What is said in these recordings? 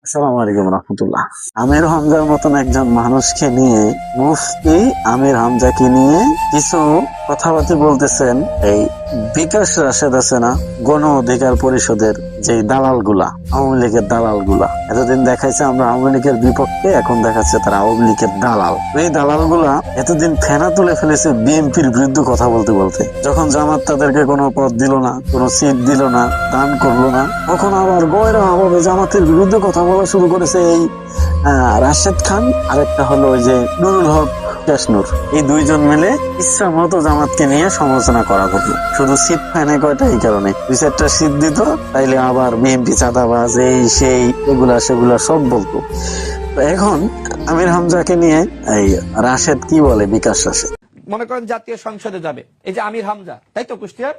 আসসালামু আলাইকুম রহমতুল্লাহ। আমির হামজার মতন একজন মানুষকে নিয়ে মুফতি আমির হামজাকে নিয়ে কিছু কথাবার্তা বলতেছেন এই বিকাশ রাশেদ আছে না, গণ অধিকার পরিষদের যে দালাল গুলা, আওয়ামী লীগের দালাল গুলা। এতদিন দেখাইছে আমরা আওয়ামী লীগের বিপক্ষে, এখন দেখাচ্ছে তারা আওয়ামী লীগের দালাল। এই দালাল গুলা এতদিন ফেনা তুলে ফেলেছে বিএনপির বিরুদ্ধে কথা বলতে বলতে। যখন জামাত তাদেরকে কোনো পদ দিল না, কোনো সিট দিল না, দান করলো না, তখন আবার গয়রা ভাবে জামাতের বিরুদ্ধে কথা বলা শুরু করেছে এই রাশেদ খান, আরেকটা হলো ওই যে নুরুল হক ক্যাশনুর। এই দুইজন মিলে ইচ্ছা মতো জামাতকে নিয়ে সমালোচনা করা হতো। শুধু সিট ফাইনে কয়টা, এই কারণে দুই চারটা সিট দিত, তাইলে আবার বিএনপি চাঁদাবাজ এই সেই এগুলা সেগুলা সব বলতো। এখন আমির হামজাকে নিয়ে এই রাশেদ কি বলে, বিকাশ রাশেদ মনে করেন জাতীয় সংসদে যাবে, এই যে আমির হামজা, তাই তো কুষ্টিয়ার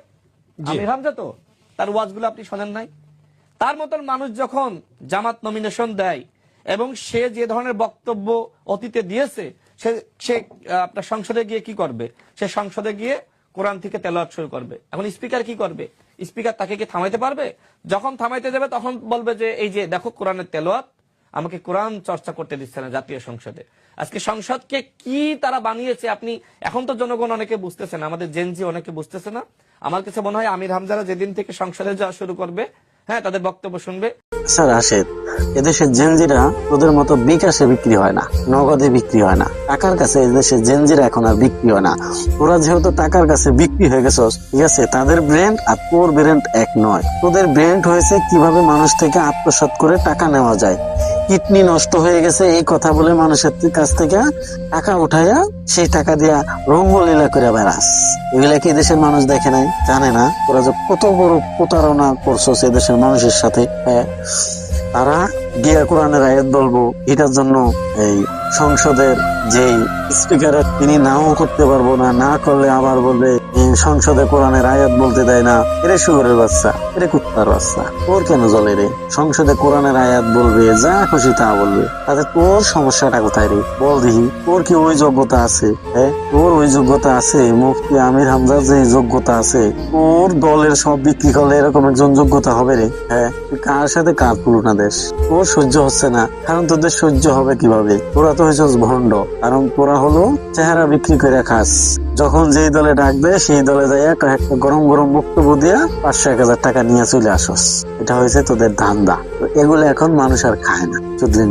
আমির হামজা, তো তার ওয়াজগুলো আপনি শোনেন নাই? তার মতন মানুষ যখন জামাত নমিনেশন দেয় এবং সে যে ধরনের বক্তব্য অতীতে দিয়েছে, সে আপনার সংসদে গিয়ে কি করবে? সে সংসদে গিয়ে কোরআন থেকে তেলাওয়াত শুরু করবে। এখন স্পিকার কি করবে? স্পিকার তাকে কি থামাইতে পারবে? যখন থামাইতে যাবে তখন বলবে যে এই যে দেখো কোরআনের তেলাওয়াত, আমাকে কোরআন চর্চা করতে দিচ্ছে না জাতীয় সংসদে। আজকে সংসদকে কি তারা বানিয়েছে আপনি এখন তো জনগণ অনেকে বুঝতেছে না, আমাদের জেনজি অনেকে বুঝতেছে না। আমার কাছে মনে হয় আমির হামজারা যেদিন থেকে সংসদে যাওয়া শুরু করবে, হ্যাঁ, তাদের বক্তব্য শুনবে। স্যার রাশেদ, এদেশের জেনজিরা তোদের মতো বিকাশে বিক্রি হয় না, নগদে বিক্রি হয় না, টাকার কাছে এদেশের জেনজিরা এখন আর বিক্রি হয় না। তোরা যেহেতু টাকার কাছে বিক্রি হয়ে গেছস, ঠিক আছে, তাদের ব্র্যান্ড আর তোর ব্র্যান্ড এক নয়। তোদের ব্র্যান্ড হয়েছে কিভাবে মানুষ থেকে আত্মসাৎ করে টাকা নেওয়া যায়। কিডনি নষ্ট হয়ে গেছে এই কথা বলে মানুষের কাছ থেকে টাকা উঠাইয়া সেই টাকা দিয়া রঙ্গলীলা করে বেড়াস। এগুলা কি দেশের মানুষ দেখে নাই, জানে না? তোরা যে কত বড় প্রতারণা করছস এদেশের মানুষের সাথে। তারা গিয়া কোরআনের আয়াত বলবো, এটার জন্য এই সংসদের যে স্পিকার তিনি নাও করতে পারবো না, না করলে আবার বলবে সংসদে কোরআনের আয়াত বলতে দেয় না। এরে শুয়োরের বাচ্চা, এরে কুত্তার বাচ্চা, তোর কেন জ্বলে রে? সংসদে কোরআনের আয়াত বলবে, যা খুশি তা বলবে, তাতে তোর সমস্যাটা কোথায় রে? বল দেখি, তোর কি ওই যোগ্যতা আছে? হ্যাঁ, তোর ওই যোগ্যতা আছে? মুফতি আমির হামজার যে যোগ্যতা আছে, তোর দলের সব বিক্রি করলে এরকম একজন যোগ্যতা হবে রে? হ্যাঁ, কার সাথে কার তুলনা দেশ? তোর সহ্য হচ্ছে না, কারণ তোদের সহ্য হবে কিভাবে? তোরা তো হয়েছিস ভণ্ড, কারণ তোরা হলো চেহারা বিক্রি করে খাস। যখন যেই দলে ডাক দেয় সেই দলে যাই একটা গরম গরম বক্তব্য দিয়া 500-1000 টাকা নিয়ে চলে আসস। এটা হয়েছে তোদের ধান্দা। এগুলো এখন মানুষ আর খায় না। চুদলিন